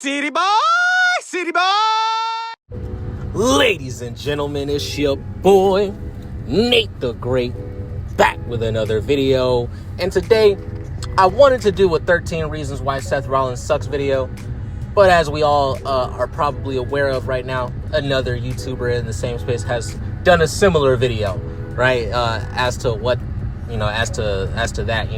City boy, city boy. Ladies and gentlemen, it's your boy, Nate the Great, back with another video. And today, I wanted to do a 13 Reasons Why Seth Rollins Sucks video. But as we all are probably aware of right now, another YouTuber in the same space has done a similar video, right? As to what, as to that,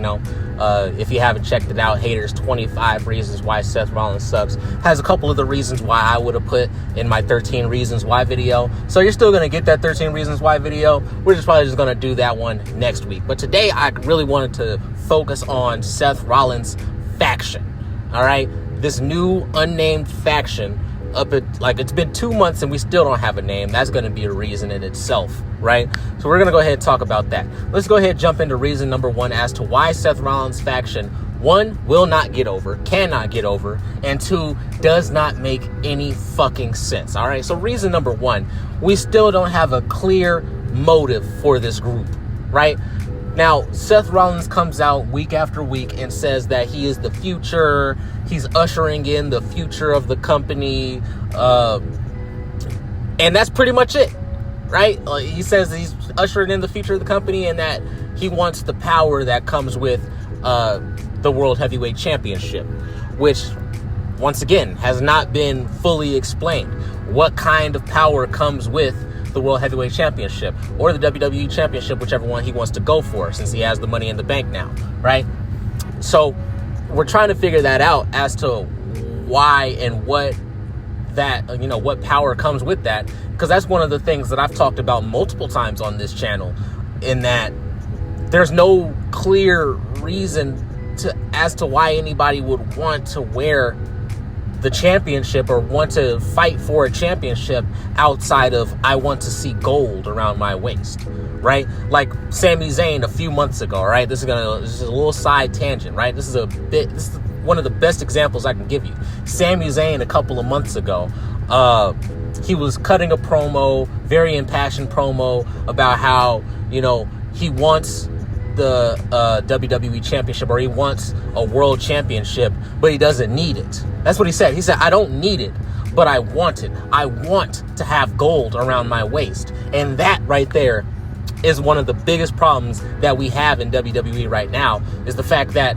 if you haven't checked it out, Haters 25 Reasons Why Seth Rollins Sucks has a couple of the reasons why I would have put in my 13 Reasons Why video. So you're still going to get that 13 Reasons Why video. We're probably just going to do that one next week. But today I really wanted to focus on Seth Rollins' faction. All right. This new unnamed faction it's been 2 months and we still don't have a name. That's going to be a reason in itself, right? So we're going to go ahead and talk about that. Let's go ahead and jump into reason number one as to why Seth Rollins' faction, one, will not get over, cannot get over, and two, does not make any fucking sense. All right. So reason number one, we still don't have a clear motive for this group, right? Now, Seth Rollins comes out week after week and says that he is the future. He's ushering in the future of the company. And that's pretty much it, right? He says he's ushering in the future of the company and that he wants the power that comes with the World Heavyweight Championship, which, once again, has not been fully explained. What kind of power comes with the World Heavyweight Championship or the WWE Championship, whichever one he wants to go for, since he has the money in the bank now, right? So we're trying to figure that out as to why and what that, what power comes with that, because that's one of the things that I've talked about multiple times on this channel, in that there's no clear reason as to why anybody would want to wear the championship or want to fight for a championship outside of I want to see gold around my waist, right? Like Sami Zayn a few months ago, right? This is a little side tangent, right? This is one of the best examples I can give you. Sami Zayn a couple of months ago, he was cutting a promo, very impassioned promo about how, he wants the WWE Championship, or he wants a world championship, but he doesn't need it. That's what he said. He said, I don't need it, but I want it. I want to have gold around my waist. And that right there is one of the biggest problems that we have in WWE right now, is the fact that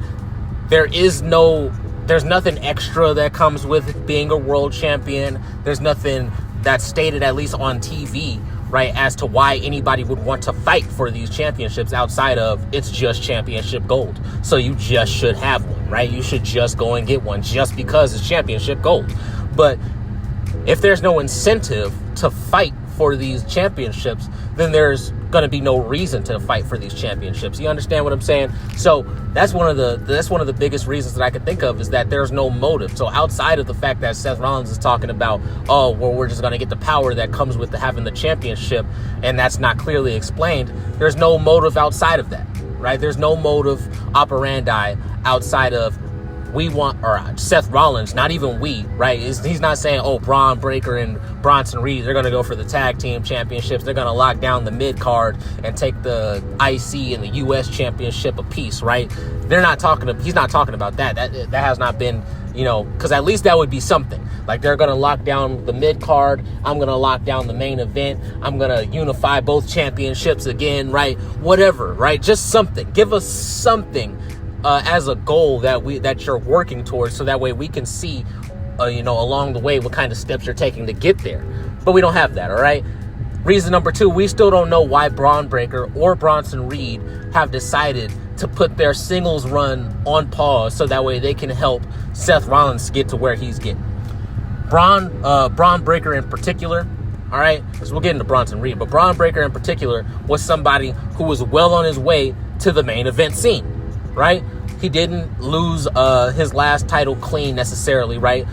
there's nothing extra that comes with being a world champion. There's nothing that's stated, at least on TV, right, as to why anybody would want to fight for these championships outside of it's just championship gold. So you just should have one, right? You should just go and get one just because it's championship gold. But if there's no incentive to fight for these championships, then there's going to be no reason to fight for these championships. You understand what I'm saying? So that's one of the biggest reasons that I could think of, is that there's no motive. So outside of the fact that Seth Rollins is talking about, we're just going to get the power that comes with having the championship, and that's not clearly explained, there's no motive outside of that, right? There's no motive operandi outside of Seth Rollins, not even we, right? He's not saying, Braun Breaker and Bronson Reed, they're going to go for the tag team championships. They're going to lock down the mid card and take the IC and the US championship apiece, right? He's not talking about that. That has not been, because at least that would be something. Like, they're going to lock down the mid card. I'm going to lock down the main event. I'm going to unify both championships again, right? Whatever, right? Just something. Give us something as a goal that you're working towards, so that way we can see, along the way what kind of steps you're taking to get there. But we don't have that, all right? Reason number two, we still don't know why Braun Breaker or Bronson Reed have decided to put their singles run on pause, so that way they can help Seth Rollins get to where he's getting. Braun Breaker in particular, all right, because we'll get into Bronson Reed, but Braun Breaker in particular was somebody who was well on his way to the main event scene, right? He didn't lose his last title clean necessarily, right?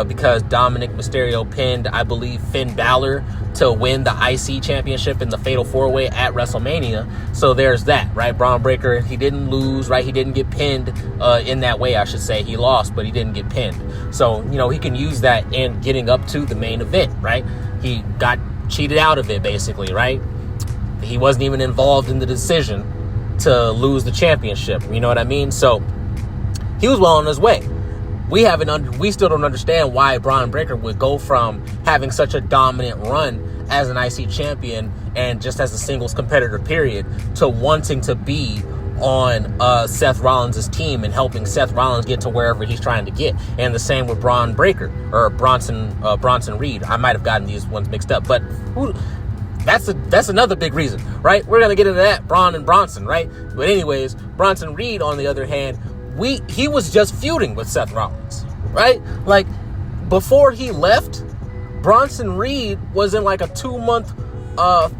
Because Dominic Mysterio pinned, I believe, Finn Balor to win the IC championship in the Fatal 4-Way at WrestleMania. So there's that, right? Braun Breaker, he didn't lose, right? He didn't get pinned in that way, I should say. He lost, but he didn't get pinned. So, he can use that in getting up to the main event, right? He got cheated out of it, basically, right? He wasn't even involved in the decision to lose the championship. You know what I mean? So he was well on his way. we still don't understand why Braun Breaker would go from having such a dominant run as an IC champion and just as a singles competitor, period, to wanting to be on Seth Rollins' team and helping Seth Rollins get to wherever he's trying to get. And the same with Braun Breaker or Bronson Reed. I might have gotten these ones mixed up, but that's another big reason, right? We're gonna get into that, Braun and Bronson, right? But anyways, Bronson Reed, on the other hand, he was just feuding with Seth Rollins, right? Like, before he left, Bronson Reed was in like a 2-month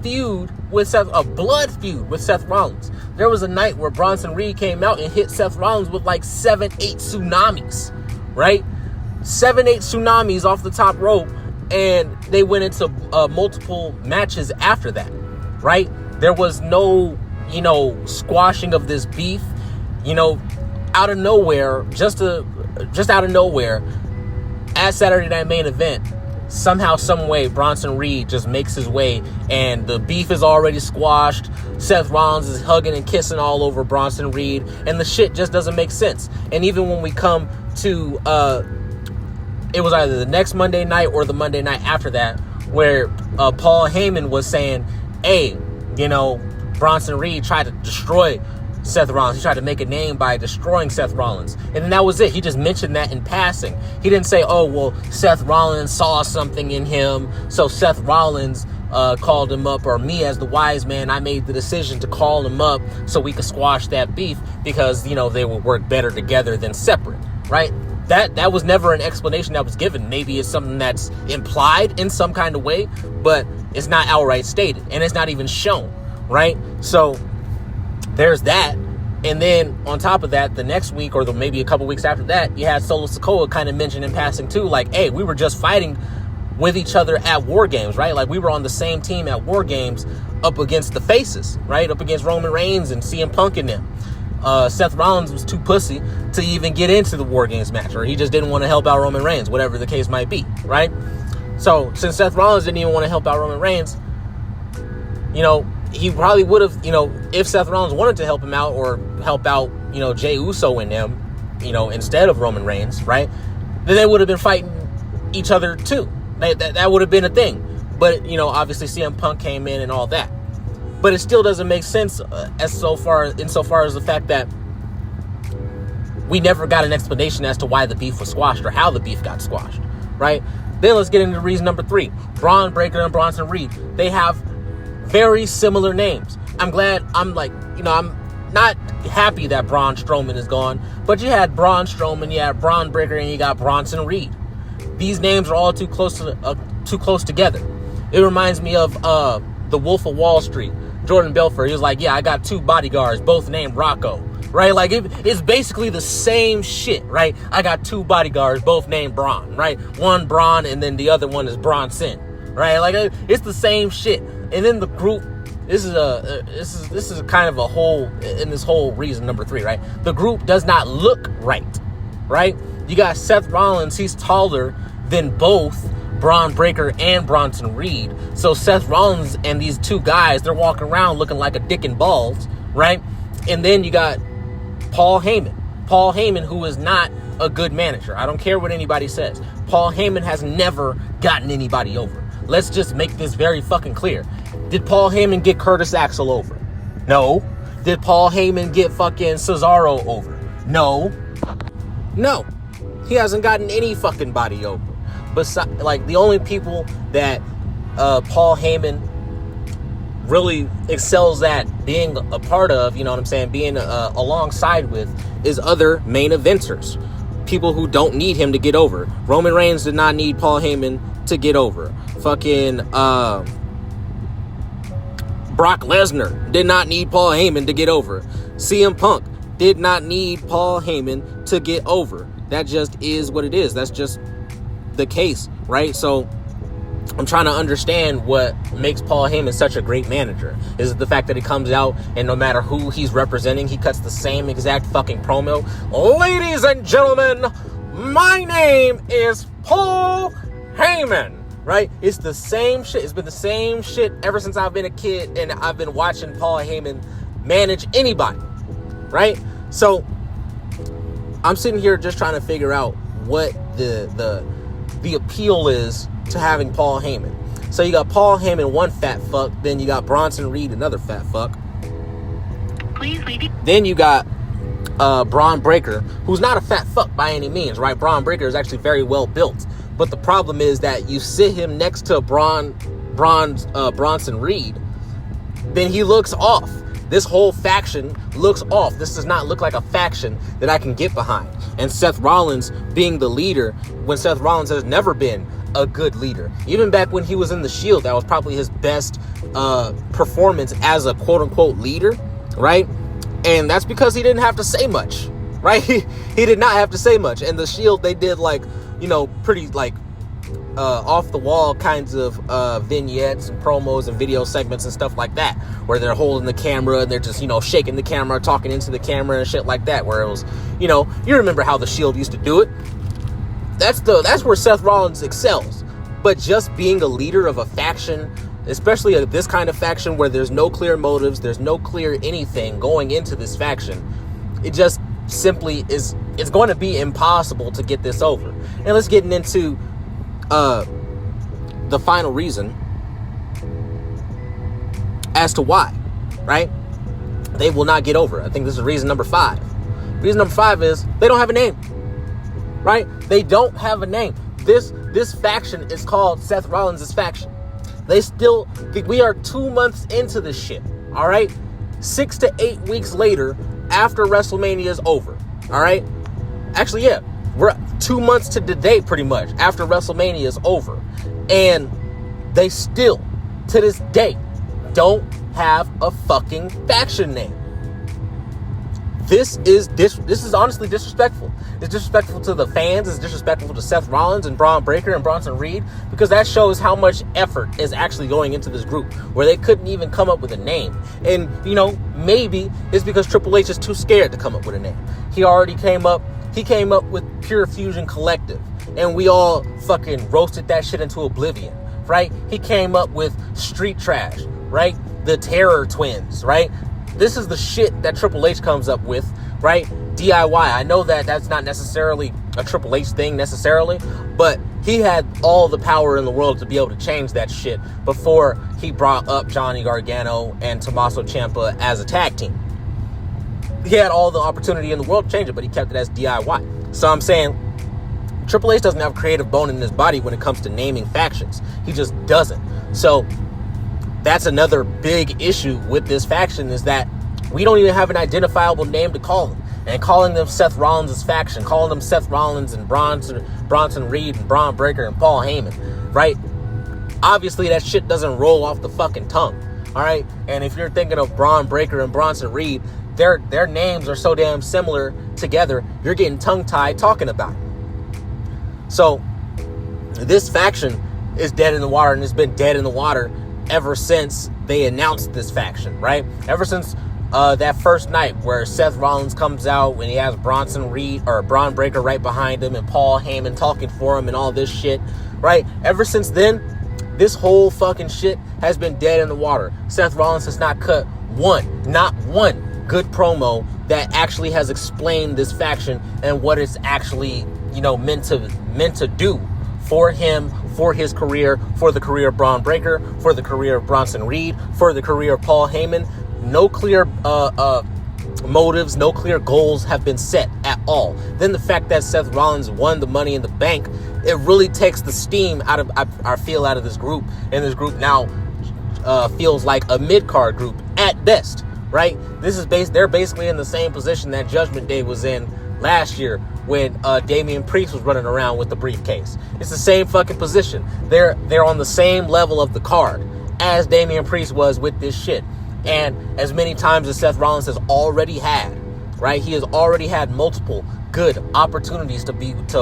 feud with a blood feud with Seth Rollins. There was a night where Bronson Reed came out and hit Seth Rollins with like 7-8 tsunamis, right? 7-8 tsunamis off the top rope, and they went into multiple matches after that, right? There was no, squashing of this beef, out of nowhere, just out of nowhere, at Saturday Night Main Event, somehow, some way, Bronson Reed just makes his way, and the beef is already squashed. Seth Rollins is hugging and kissing all over Bronson Reed, and the shit just doesn't make sense. And even when we come to, it was either the next Monday night or the Monday night after that, where Paul Heyman was saying, hey, Bronson Reed tried to destroy Seth Rollins. He tried to make a name by destroying Seth Rollins. And then that was it. He just mentioned that in passing. He didn't say, oh, well, Seth Rollins saw something in him, so Seth Rollins called him up, or me as the wise man, I made the decision to call him up so we could squash that beef because, they would work better together than separate, right? That was never an explanation that was given. Maybe it's something that's implied in some kind of way, but it's not outright stated, and it's not even shown, right? So there's that. And then on top of that, the next week or maybe a couple weeks after that, you had Solo Sikoa kind of mentioned in passing too, like, hey, we were just fighting with each other at War Games, right? Like, we were on the same team at War Games up against the Faces, right? Up against Roman Reigns and CM Punk and them. Seth Rollins was too pussy to even get into the War Games match, or he just didn't want to help out Roman Reigns, whatever the case might be, right? So since Seth Rollins didn't even want to help out Roman Reigns, he probably would have, if Seth Rollins wanted to help him out or help out, Jey Uso and them, instead of Roman Reigns, right? Then they would have been fighting each other too. That would have been a thing. But, obviously CM Punk came in and all that. But it still doesn't make sense insofar as the fact that we never got an explanation as to why the beef was squashed or how the beef got squashed, right? Then let's get into reason number 3. Braun Breaker and Bronson Reed. They have very similar names. I'm not happy that Braun Strowman is gone, but you had Braun Strowman, you had Braun Breaker, and you got Bronson Reed. These names are all too close together. It reminds me of the Wolf of Wall Street. Jordan Belfort, he was like, yeah, I got 2 bodyguards, both named Rocco, right? Like, it's basically the same shit, right? I got 2 bodyguards, both named Braun, right? One Braun, and then the other one is Bronson, right? Like, it's the same shit. And then the group, this is kind of a whole, in this whole reason number 3, right? The group does not look right? You got Seth Rollins, he's taller than both Braun Breaker and Bronson Reed. So Seth Rollins and these 2 guys, they're walking around looking like a dick and balls, right? And then you got Paul Heyman, who is not a good manager. I don't care what anybody says. Paul Heyman has never gotten anybody over. Let's just make this very fucking clear. Did Paul Heyman get Curtis Axel over? No. Did Paul Heyman get fucking Cesaro over? No. He hasn't gotten any fucking body over. Besides, like, the only people that Paul Heyman really excels at being a part of, being alongside with, is other main eventers. People who don't need him to get over. Roman Reigns did not need Paul Heyman to get over. Fucking Brock Lesnar did not need Paul Heyman to get over. CM Punk did not need Paul Heyman to get over. That just is what it is. That's just the case, right? So I'm trying to understand what makes Paul Heyman such a great manager. Is it the fact that he comes out and no matter who he's representing, he cuts the same exact fucking promo? Ladies and gentlemen, my name is Paul Heyman, right? It's the same shit. It's been the same shit ever since I've been a kid and I've been watching Paul Heyman manage anybody, right? So I'm sitting here just trying to figure out what the appeal is to having Paul Heyman. So you got Paul Heyman, one fat fuck. Then you got Bronson Reed, another fat fuck. Then you got Braun Breaker, who's not a fat fuck by any means, right? Braun Breaker is actually very well built. But the problem is that you sit him next to Bronson Reed, then he looks off. This whole faction looks off. This does not look like a faction that I can get behind. And Seth Rollins being the leader, when Seth Rollins has never been a good leader. Even back when he was in the Shield, that was probably his best performance as a quote-unquote leader, right? And that's because he didn't have to say much, right? He did not have to say much. And the Shield, they did pretty off-the-wall kinds of vignettes and promos and video segments and stuff like that, where they're holding the camera and they're just, shaking the camera, talking into the camera and shit like that, where it was, you remember how the Shield used to do it. That's where Seth Rollins excels. But just being a leader of a faction, especially this kind of faction where there's no clear motives, there's no clear anything going into this faction, it just simply it's going to be impossible to get this over. And let's get into the final reason as to why, right? They will not get over. I think this is reason number 5. Reason number 5 is they don't have a name, right? They don't have a name. This faction is called Seth Rollins' faction. We are 2 months into this shit, all right? 6 to 8 weeks later, after WrestleMania is over, all right? Actually, yeah, we're 2 months to the day, pretty much, after WrestleMania is over. And they still, to this day, don't have a fucking faction name. This is honestly disrespectful. It's disrespectful to the fans. It's disrespectful to Seth Rollins and Braun Breaker and Bronson Reed, because that shows how much effort is actually going into this group, where they couldn't even come up with a name. And, maybe it's because Triple H is too scared to come up with a name. He came up with Pure Fusion Collective, and we all fucking roasted that shit into oblivion, right? He came up with Street Trash, right? The Terror Twins, right? This is the shit that Triple H comes up with, right? DIY. I know that that's not necessarily a Triple H thing necessarily, but he had all the power in the world to be able to change that shit before he brought up Johnny Gargano and Tommaso Ciampa as a tag team. He had all the opportunity in the world to change it, but he kept it as DIY. So I'm saying Triple H doesn't have a creative bone in his body when it comes to naming factions. He just doesn't. So that's another big issue with this faction, is that we don't even have an identifiable name to call them. And calling them Seth Rollins' faction, calling them Seth Rollins and Bronson Reed and Braun Breaker and Paul Heyman, right? Obviously, that shit doesn't roll off the fucking tongue, all right? And if you're thinking of Braun Breaker and Bronson Reed, their names are so damn similar together, you're getting tongue-tied talking about it. So this faction is dead in the water, and it's been dead in the water ever since they announced this faction, right? Ever since that first night where Seth Rollins comes out when he has Bronson Reed or Braun Breaker right behind him and Paul Heyman talking for him and all this shit, right? Ever since then, this whole fucking shit has been dead in the water. Seth Rollins has not cut not one good promo that actually has explained this faction and what it's actually, meant to do for him, for his career, for the career of Braun Breaker, for the career of Bronson Reed, for the career of Paul Heyman. No clear motives, no clear goals have been set at all. Then the fact that Seth Rollins won the Money in the Bank, it really takes the steam out of this group. And this group now feels like a mid-card group at best, right? They're basically in the same position that Judgment Day was in last year when Damian Priest was running around with the briefcase. It's the same fucking position. They're on the same level of the card as Damian Priest was with this shit. And as many times as Seth Rollins has already had, right? He has already had multiple good opportunities to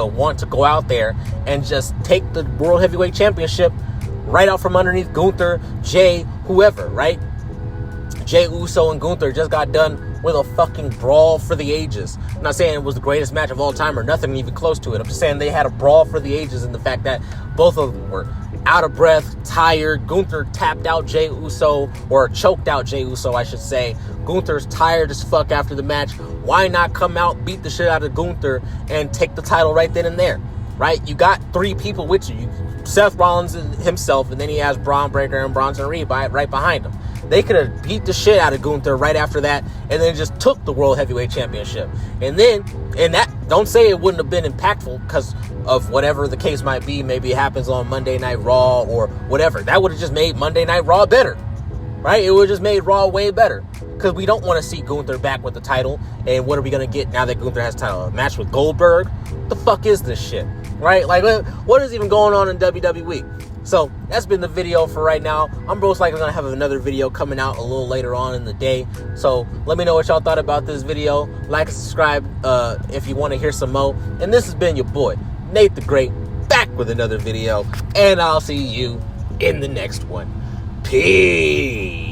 want to go out there and just take the World Heavyweight Championship right out from underneath Gunther, Jay, whoever, right? Jay Uso and Gunther just got done with a fucking brawl for the ages. I'm not saying it was the greatest match of all time or nothing even close to it. I'm just saying they had a brawl for the ages, and the fact that both of them were out of breath, tired. Gunther tapped out Jey Uso, or choked out Jey Uso, I should say. Gunther's tired as fuck after the match. Why not come out, beat the shit out of Gunther, and take the title right then and there? Right? You got 3 people with you. Seth Rollins himself, and then he has Braun Breaker and Bronson Reed right behind him. They could have beat the shit out of Gunther right after that, and then just took the World Heavyweight Championship. And that, don't say it wouldn't have been impactful because of whatever the case might be. Maybe it happens on Monday Night Raw or whatever. That would have just made Monday Night Raw better. Right? It would have just made Raw way better. Because we don't want to see Gunther back with the title. And what are we going to get now that Gunther has a title? A match with Goldberg? What the fuck is this shit? Right? Like, what is even going on in WWE? So, that's been the video for right now. I'm most likely going to have another video coming out a little later on in the day. So, let me know what y'all thought about this video. Like and subscribe if you want to hear some more. And this has been your boy, Nate the Great, back with another video. And I'll see you in the next one. Peace.